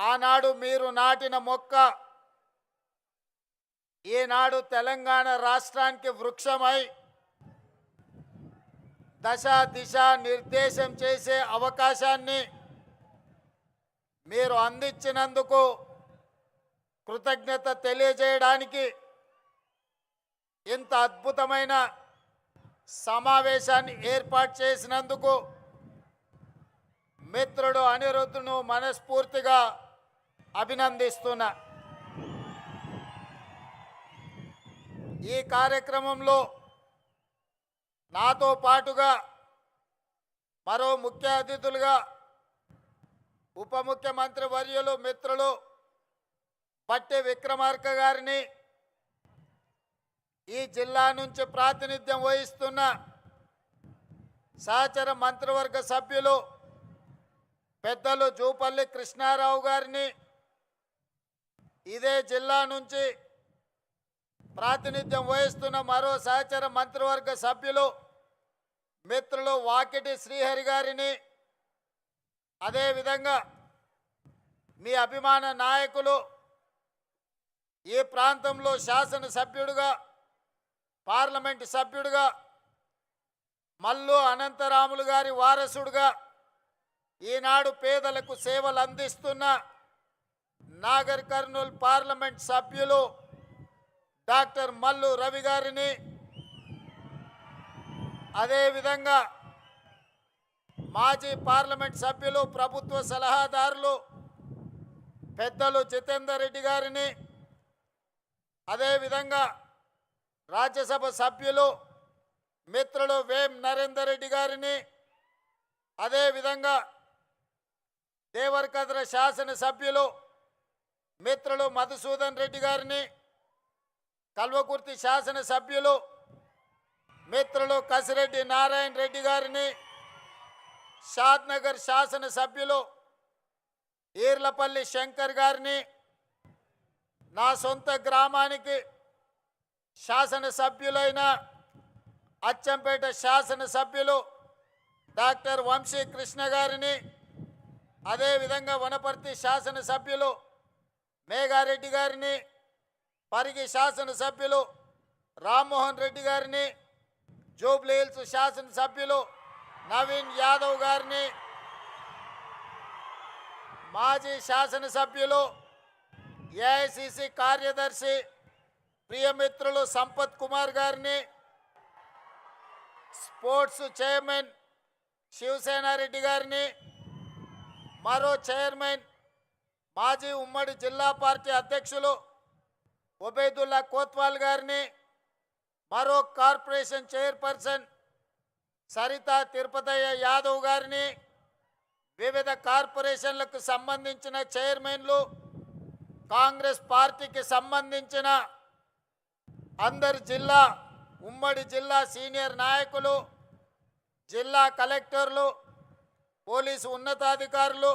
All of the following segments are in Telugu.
ఆనాడు మీరు నాటిన మొక్క ఈనాడు తెలంగాణ రాష్ట్రానికి వృక్షమై దశ దిశ నిర్దేశం చేసే అవకాశాన్ని మీరు అందించినందుకు కృతజ్ఞత తెలియజేయడానికి ఇంత అద్భుతమైన సమావేశాన్ని ఏర్పాటు చేసినందుకు మిత్రుడు అనిరుద్ధును మనస్ఫూర్తిగా అభినందిస్తున్నా. ఈ కార్యక్రమంలో నాతో పాటుగా మరో ముఖ్య అతిథులుగా ఉప ముఖ్యమంత్రి వర్యులు మిత్రులు పట్టి విక్రమార్క గారిని, ఈ జిల్లా నుంచి ప్రాతినిధ్యం వహిస్తున్న సహచర మంత్రివర్గ సభ్యులు పెద్దలు జూపల్లి కృష్ణారావు గారిని, ఇదే జిల్లా నుంచి ప్రాతినిధ్యం వహిస్తున్న మరో సహచర మంత్రివర్గ సభ్యులు మిత్రులు వాకిటి శ్రీహరి గారిని, అదేవిధంగా మీ అభిమాన నాయకులు ఈ ప్రాంతంలో శాసనసభ్యుడిగా పార్లమెంటు సభ్యుడిగా మల్లు అనంతరాములు గారి వారసుడుగా ఈనాడు పేదలకు సేవలు అందిస్తున్న నాగర్ కర్నూల్ పార్లమెంట్ సభ్యులు డాక్టర్ మల్లు రవి గారిని, అదేవిధంగా మాజీ పార్లమెంట్ సభ్యులు ప్రభుత్వ సలహాదారులు పెద్దలు జితేందర్ రెడ్డి గారిని, అదేవిధంగా రాజ్యసభ సభ్యులు మిత్రులు వేం నరేందర్ రెడ్డి గారిని, అదేవిధంగా దేవరకద్ర శాసనసభ్యులు మిత్రులు మధుసూదన్ రెడ్డి గారిని, కల్వకుర్తి శాసనసభ్యులు మిత్రులు కసిరెడ్డి నారాయణ రెడ్డి గారిని, షాద్నగర్ శాసనసభ్యులు ఈర్లపల్లి శంకర్ గారిని, నా సొంత గ్రామానికి శాసనసభ్యులైన అచ్చంపేట శాసనసభ్యులు డాక్టర్ వంశీ కృష్ణ గారిని, అదేవిధంగా వనపర్తి శాసనసభ్యులు మేఘారెడ్డి గారిని, పరిగి శాసనసభ్యులు రామ్మోహన్ రెడ్డి గారిని, జూబ్లీ హిల్స్ శాసనసభ్యులు నవీన్ యాదవ్ గారిని, మాజీ శాసనసభ్యులు ఏఐసిసి కార్యదర్శి ప్రియమిత్రులు సంపత్ కుమార్ గారిని, స్పోర్ట్స్ చైర్మన్ శివసేనారెడ్డి గారిని, మరో చైర్మన్ మాజీ ఉమ్మడి జిల్లా పార్టీ అధ్యక్షులు ఒబైదుల్లా కోత్వాల్ గారిని, మరో కార్పొరేషన్ చైర్పర్సన్ సరిత తిరుపతయ్య యాదవ్ గారిని, వివిధ కార్పొరేషన్లకు సంబంధించిన చైర్మన్లు, కాంగ్రెస్ పార్టీకి సంబంధించిన అందరి జిల్లా ఉమ్మడి జిల్లా సీనియర్ నాయకులు, జిల్లా కలెక్టర్లు, పోలీసు ఉన్నతాధికారులు,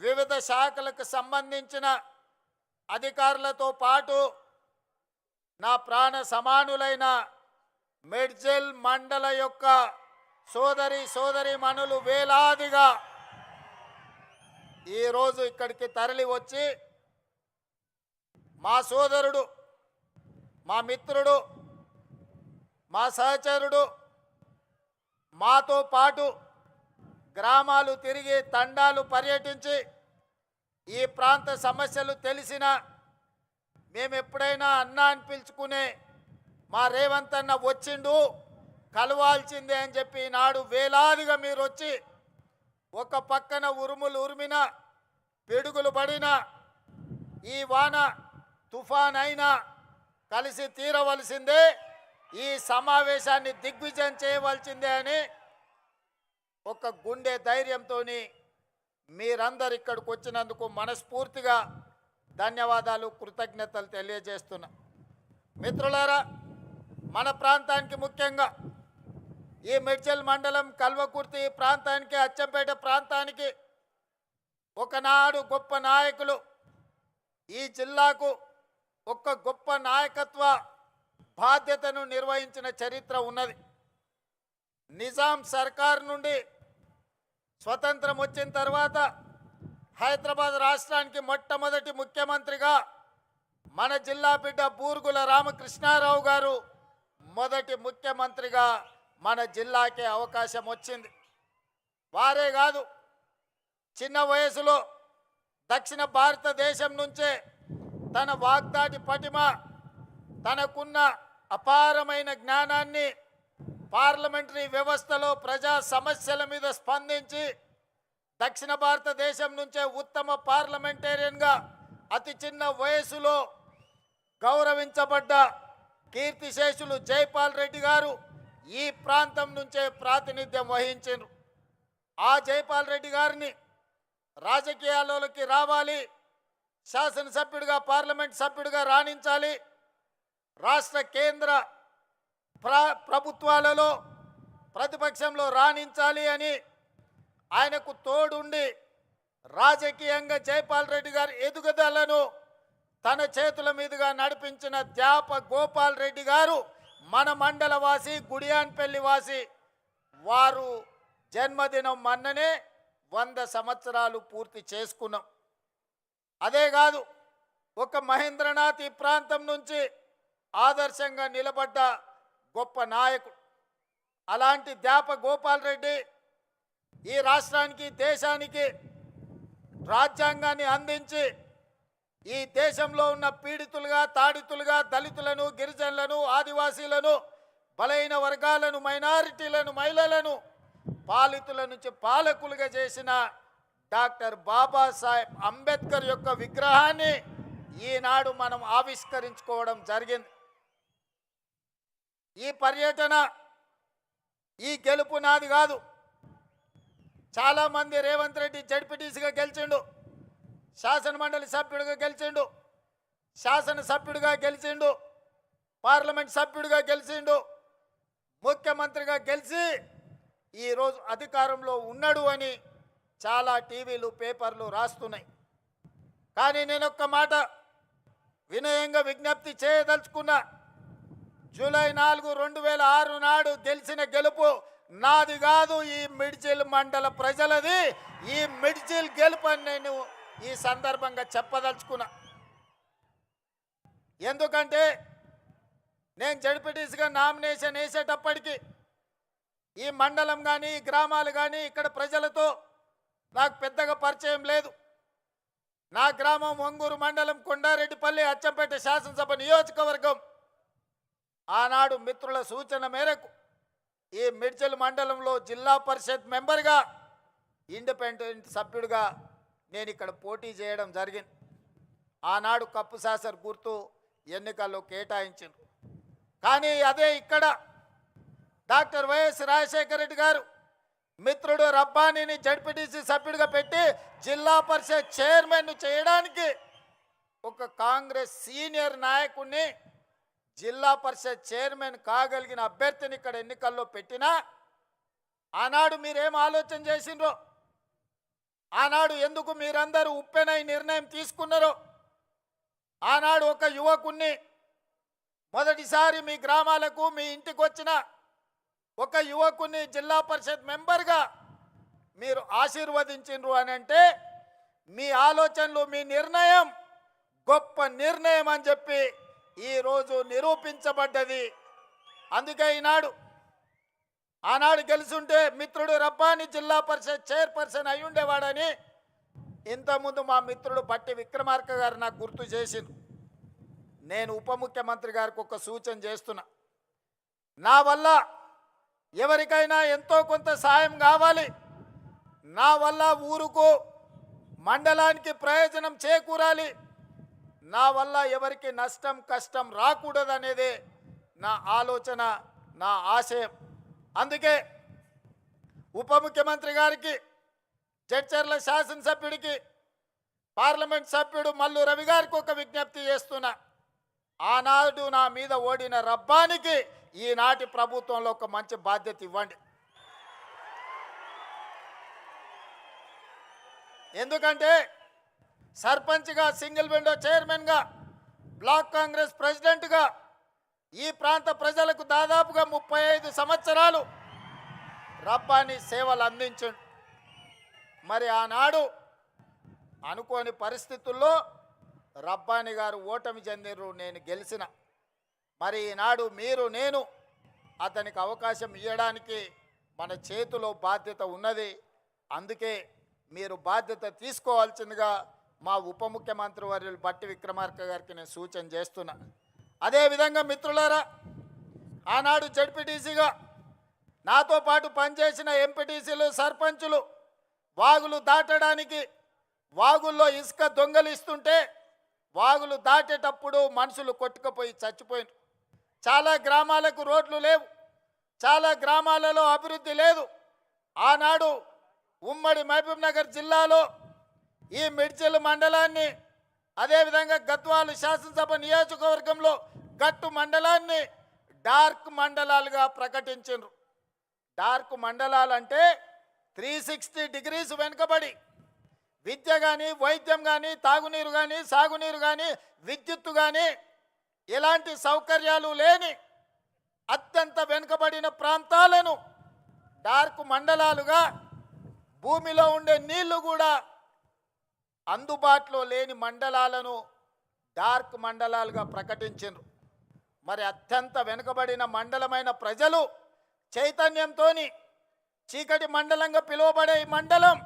వివిధ శాఖలకు సంబంధించిన అధికారులతో పాటు నా ప్రాణ సమానులైన మెడ్జల్ మండల యొక్క సోదరీమణులు వేలాదిగా ఈరోజు ఇక్కడికి తరలి వచ్చి మా సోదరుడు, మా మిత్రుడు, మా సహచరుడు మాతో పాటు గ్రామాలు తిరిగి తండాలు పర్యటించి ఈ ప్రాంత సమస్యలు తెలిసిన మేము ఎప్పుడైనా అన్నా అని పిలుచుకునే మా రేవంత్ అన్న వచ్చిండు కలవాల్సిందే అని చెప్పి నాడు వేలాదిగా మీరు వచ్చి ఒక పక్కన ఉరుములు ఉరిమిన పిడుగులు పడిన ఈ వాన తుఫాన్ అయినా కలిసి తీరవలసిందే, ఈ సమావేశాన్ని దిగ్విజయం చేయవలసిందే అని ఒక గుండె ధైర్యంతో మీరందరు ఇక్కడికి వచ్చినందుకు మనస్ఫూర్తిగా ధన్యవాదాలు, కృతజ్ఞతలు తెలియజేస్తున్నా. మిత్రులారా, మన ప్రాంతానికి ముఖ్యంగా ఈ మెడ్చల్ మండలం కల్వకుర్తి ప్రాంతానికి, అచ్చంపేట ప్రాంతానికి ఒకనాడు గొప్ప నాయకులు, ఈ జిల్లాకు ఒక గొప్ప నాయకత్వ బాధ్యతను నిర్వహించిన చరిత్ర ఉన్నది. నిజాం సర్కార్ నుండి స్వతంత్రం వచ్చిన తర్వాత హైదరాబాద్ రాష్ట్రానికి మొట్టమొదటి ముఖ్యమంత్రిగా మన జిల్లా బిడ్డ బూరుగుల రామకృష్ణారావు గారు మొదటి ముఖ్యమంత్రిగా మన జిల్లాకే అవకాశం వచ్చింది. వారే కాదు, చిన్న వయసులో దక్షిణ భారతదేశం నుంచే తన వాగ్దాటి పటిమ, తనకున్న అపారమైన జ్ఞానాన్ని పార్లమెంటరీ వ్యవస్థలో ప్రజా సమస్యల మీద స్పందించి దక్షిణ భారతదేశం నుంచే ఉత్తమ పార్లమెంటేరియన్గా అతి చిన్న వయసులో గౌరవించబడ్డ కీర్తిశేషులు జైపాల్ రెడ్డి గారు ఈ ప్రాంతం నుంచే ప్రాతినిధ్యం వహించారు. ఆ జైపాల్ రెడ్డి గారిని రాజకీయాల్లోకి రావాలి, శాసనసభ్యుడిగా పార్లమెంట్ సభ్యుడిగా రాణించాలి, రాష్ట్ర కేంద్ర ప్రభుత్వాలలో ప్రతిపక్షంలో రాణించాలి అని ఆయనకు తోడుండి రాజకీయంగా జైపాల్ రెడ్డి గారి ఎదుగుదలను తన చేతుల మీదుగా నడిపించిన ధ్యాప గోపాల్ రెడ్డి గారు మన మండల వాసి, గుడియాన్పల్లి వాసి. వారు జన్మదినం మొన్ననే 100 సంవత్సరాలు పూర్తి చేసుకున్నాం. అదే కాదు, ఒక మహేంద్రనాథ్ ఈ ప్రాంతం నుంచి ఆదర్శంగా నిలబడ్డ గొప్ప నాయకుడు. అలాంటి ధ్యాప గోపాల్ రెడ్డి ఈ రాష్ట్రానికి, దేశానికి రాజ్యాంగాన్ని అందించి ఈ దేశంలో ఉన్న పీడితులుగా, తాడితులుగా, దళితులను, గిరిజనులను, ఆదివాసీలను, బలైన వర్గాలను, మైనారిటీలను, మహిళలను పాలితుల నుంచి పాలకులుగా చేసిన డాక్టర్ బాబాసాహెబ్ అంబేద్కర్ యొక్క విగ్రహాన్ని ఈనాడు మనం ఆవిష్కరించుకోవడం జరిగింది. ఈ పర్యటన, ఈ గెలుపు నాది కాదు. చాలామంది రేవంత్ రెడ్డి జడ్పీటీసీగా గెలిచిండు, శాసనమండలి సభ్యుడిగా గెలిచిండు, శాసనసభ్యుడిగా గెలిచిండు, పార్లమెంట్ సభ్యుడిగా గెలిచిండు, ముఖ్యమంత్రిగా గెలిచి ఈరోజు అధికారంలో ఉన్నాడు అని చాలా టీవీలు, పేపర్లు రాస్తున్నాయి. కానీ నేను ఒక్క మాట వినయంగా విజ్ఞప్తి చేయదలుచుకున్నా. జూలై 4, 2006 నాడు గెలిచిన గెలుపు నాది కాదు, ఈ మిడ్జిల్ మండల ప్రజలది. ఈ మిడ్జిల్ గెలుపు అని నేను ఈ సందర్భంగా చెప్పదలుచుకున్నా. ఎందుకంటే నేను జడ్పీటీసీగా నామినేషన్ వేసేటప్పటికి ఈ మండలం కానీ, ఈ గ్రామాలు కానీ, ఇక్కడ ప్రజలతో నాకు పెద్దగా పరిచయం లేదు. నా గ్రామం ఒంగూరు మండలం, కొండారెడ్డిపల్లి, అచ్చంపేట శాసనసభ నియోజకవర్గం. ఆనాడు మిత్రుల సూచన మేరకు ఈ మిడ్చల్ మండలంలో జిల్లా పరిషత్ మెంబర్గా, ఇండిపెండెంట్ సభ్యుడిగా నేను ఇక్కడ పోటీ చేయడం జరిగింది. ఆనాడు కప్పు శాసర్ గుర్తు ఎన్నికల్లో కేటాయించారు. కానీ అదే ఇక్కడ డాక్టర్ వైఎస్ రాజశేఖర రెడ్డి గారు మిత్రుడు రబ్బానీని జడ్పీటీసీ సభ్యుడిగా పెట్టి జిల్లా పరిషత్ చైర్మన్ చేయడానికి ఒక కాంగ్రెస్ సీనియర్ నాయకుడిని, జిల్లా పరిషత్ చైర్మన్ కాగలిగిన అభ్యర్థిని ఇక్కడ ఎన్నికల్లో పెట్టినా ఆనాడు మీరేం ఆలోచన చేసిండ్రో, ఆనాడు ఎందుకు మీరందరూ ఉప్పెనై నిర్ణయం తీసుకున్నారో, ఆనాడు ఒక యువకుణ్ణి మొదటిసారి మీ గ్రామాలకు, మీ ఇంటికి వచ్చిన ఒక యువకుని జిల్లా పరిషత్ మెంబర్గా మీరు ఆశీర్వదించిండ్రు అని అంటే మీ ఆలోచనలు, మీ నిర్ణయం గొప్ప నిర్ణయం అని చెప్పి ఈరోజు నిరూపించబడ్డది. అందుకే ఆనాడు గెలుచుంటే మిత్రుడు రబ్బాని జిల్లా పరిషత్ చైర్పర్సన్ అయి ఉండేవాడని ఇంతకుముందు మా మిత్రుడు బట్టి విక్రమార్క గారు నాకు గుర్తు చేసింది. నేను ఉప ముఖ్యమంత్రి గారికి ఒక సూచన చేస్తున్నా. నా వల్ల ఎవరికైనా ఎంతో కొంత సాయం కావాలి, నా వల్ల ఊరుకు, మండలానికి ప్రయోజనం చేకూరాలి, నా వల్ల ఎవరికి నష్టం, కష్టం రాకూడదనేదే నా ఆలోచన, నా ఆశయం. అందుకే ఉప ముఖ్యమంత్రి గారికి, జడ్చర్ల శాసనసభ్యుడికి, పార్లమెంట్ సభ్యుడు మల్లు రవి గారికి ఒక విజ్ఞప్తి చేస్తున్నా. ఆనాడు నా మీద ఓడిన రబ్బానికి ఈనాటి ప్రభుత్వంలో ఒక మంచి బాధ్యత ఇవ్వండి. ఎందుకంటే సర్పంచ్గా, సింగిల్ విండో చైర్మన్గా, బ్లాక్ కాంగ్రెస్ ప్రెసిడెంట్గా ఈ ప్రాంత ప్రజలకు దాదాపుగా 35 సంవత్సరాలు రబ్బాని సేవలు అందించండు. మరి ఆనాడు అనుకోని పరిస్థితుల్లో రబ్బాని గారు ఓటమి చెందిరు, నేను గెలిచిన. మరి ఈనాడు మీరు నేను అతనికి అవకాశం ఇవ్వడానికి మన చేతిలో బాధ్యత ఉన్నది. అందుకే మీరు బాధ్యత తీసుకోవాల్సిందిగా మా ఉప ముఖ్యమంత్రి వర్యులు బట్టి విక్రమార్క గారికి నేను సూచన చేస్తున్నా. అదేవిధంగా మిత్రులారా, ఆనాడు జడ్పీటీసీగా నాతో పాటు పనిచేసిన ఎంపీటీసీలు, సర్పంచులు వాగులు దాటడానికి వాగుల్లో ఇసుక దొంగలిస్తుంటే వాగులు దాటేటప్పుడు మనుషులు కొట్టుకుపోయి చచ్చిపోయినారు. చాలా గ్రామాలకు రోడ్లు లేవు, చాలా గ్రామాలలో అభివృద్ధి లేదు. ఆనాడు ఉమ్మడి మహబూబ్ నగర్ జిల్లాలో ఈ మిడ్జిల్ మండలాన్ని, అదేవిధంగా గద్వాల శాసనసభ నియోజకవర్గంలో గట్టు మండలాన్ని డార్క్ మండలాలుగా ప్రకటించారు. డార్క్ మండలాలు అంటే 360 డిగ్రీస్ వెనుకబడి విద్య కానీ, వైద్యం కానీ, తాగునీరు కానీ, సాగునీరు కానీ, విద్యుత్తు కానీ ఎలాంటి సౌకర్యాలు లేని అత్యంత వెనుకబడిన ప్రాంతాలను డార్క్ మండలాలుగా, భూమిలో ఉండే నీళ్లు కూడా అందుబాటులో లేని మండలాలను డార్క్ మండలాలుగా ప్రకటించారు. మరి అత్యంత వెనుకబడిన మండలమైన ప్రజలు చైతన్యంతో చీకటి మండలంగా పిలువబడే ఈ మండలం,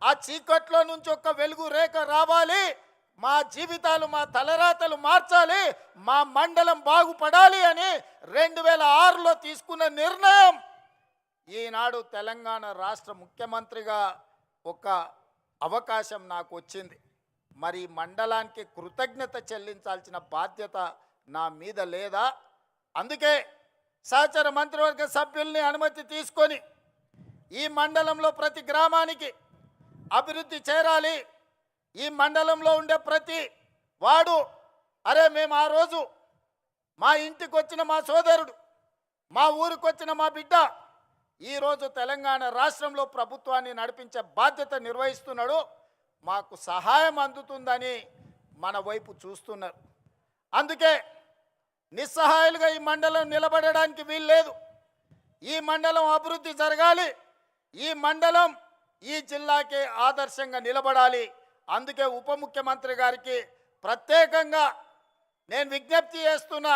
ఆ చీకట్లో నుంచి ఒక వెలుగు రేఖ రావాలి, మా జీవితాలు, మా తలరాతలు మార్చాలి, మా మండలం బాగుపడాలి అని 2006లో తీసుకున్న నిర్ణయం ఈనాడు తెలంగాణ రాష్ట్ర ముఖ్యమంత్రిగా ఒక అవకాశం నాకు వచ్చింది. మరి మండలానికి కృతజ్ఞత చెల్లించాల్సిన బాధ్యత నా మీద లేదా? అందుకే సహచర మంత్రివర్గ సభ్యుల్ని అనుమతి తీసుకొని ఈ మండలంలో ప్రతి గ్రామానికి అభివృద్ధి చేరాలి. ఈ మండలంలో ఉండే ప్రతి వాడు, అరే మేము ఆ రోజు మా ఇంటికి వచ్చిన మా సోదరుడు, మా ఊరికి వచ్చిన మా బిడ్డ ఈరోజు తెలంగాణ రాష్ట్రంలో ప్రభుత్వాన్ని నడిపించే బాధ్యత నిర్వహిస్తున్నాడు, మాకు సహాయం అందుతుందని మన వైపు చూస్తున్నారు. అందుకే నిస్సహాయాలుగా ఈ మండలం నిలబడడానికి వీల్లేదు. ఈ మండలం అభివృద్ధి జరగాలి, ఈ మండలం ఈ జిల్లాకే ఆదర్శంగా నిలబడాలి. అందుకే ఉప ముఖ్యమంత్రి గారికి ప్రత్యేకంగా నేను విజ్ఞప్తి చేస్తున్నా,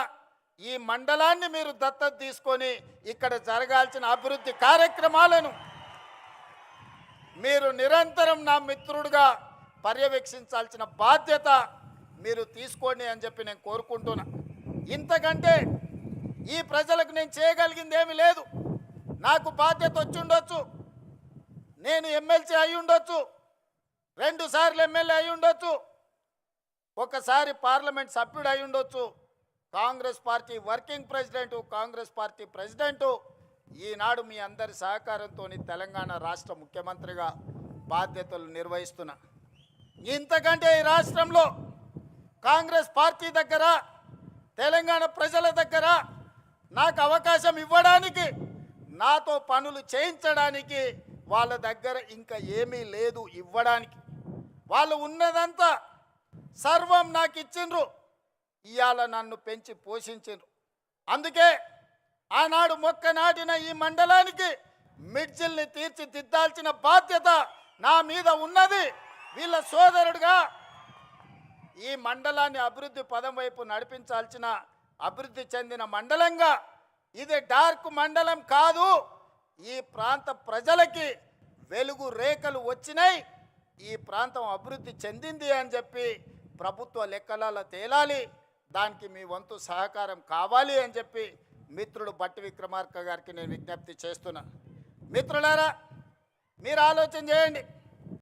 ఈ మండలాన్ని మీరు దత్తత తీసుకొని ఇక్కడ జరగాల్సిన అభివృద్ధి కార్యక్రమాలను మీరు నిరంతరం నా మిత్రుడిగా పర్యవేక్షించాల్సిన బాధ్యత మీరు తీసుకోండి అని చెప్పి నేను కోరుకుంటున్నా. ఇంతకంటే ఈ ప్రజలకు నేను చేయగలిగింది ఏమీ లేదు. నాకు బాధ్యత వచ్చి ఉండొచ్చు, నేను ఎమ్మెల్సీ అయి ఉండొచ్చు, 2 సార్లు ఎమ్మెల్యే అయి ఉండొచ్చు, ఒకసారి పార్లమెంట్ సభ్యుడు అయి ఉండొచ్చు, Congress party working president, Congress party president. ఈనాడు మీ అందరి సహకారంతో తెలంగాణ రాష్ట్ర ముఖ్యమంత్రిగా బాధ్యతలు నిర్వహిస్తున్నా. ఇంతకంటే ఈ రాష్ట్రంలో కాంగ్రెస్ పార్టీ దగ్గర, తెలంగాణ ప్రజల దగ్గర నాకు అవకాశం ఇవ్వడానికి, నాతో పనులు చేయించడానికి వాళ్ళ దగ్గర ఇంకా ఏమీ లేదు ఇవ్వడానికి. వాళ్ళు ఉన్నదంతా సర్వం నాకు ఇచ్చిండ్రు, ఇవాళ నన్ను పెంచి పోషించిండ్రు. అందుకే ఆనాడు మొక్క నాటిన ఈ మండలానికి మిడ్జిల్ని తీర్చిదిద్దాల్సిన బాధ్యత నా మీద ఉన్నది. వీళ్ళ సోదరుడుగా ఈ మండలాన్ని అభివృద్ధి పదం వైపు నడిపించాల్సిన, అభివృద్ధి చెందిన మండలంగా, ఇది డార్క్ మండలం కాదు. ఈ ప్రాంత ప్రజలకి వెలుగు రేఖలు వచ్చినాయి, ఈ ప్రాంతం అభివృద్ధి చెందింది అని చెప్పి ప్రభుత్వ లెక్కలలో తేలాలి. దానికి మీ వంతు సహకారం కావాలి అని చెప్పి మిత్రుడు బట్టి విక్రమార్క గారికి నేను విజ్ఞప్తి చేస్తున్నా. మిత్రులారా, మీరు ఆలోచన చేయండి.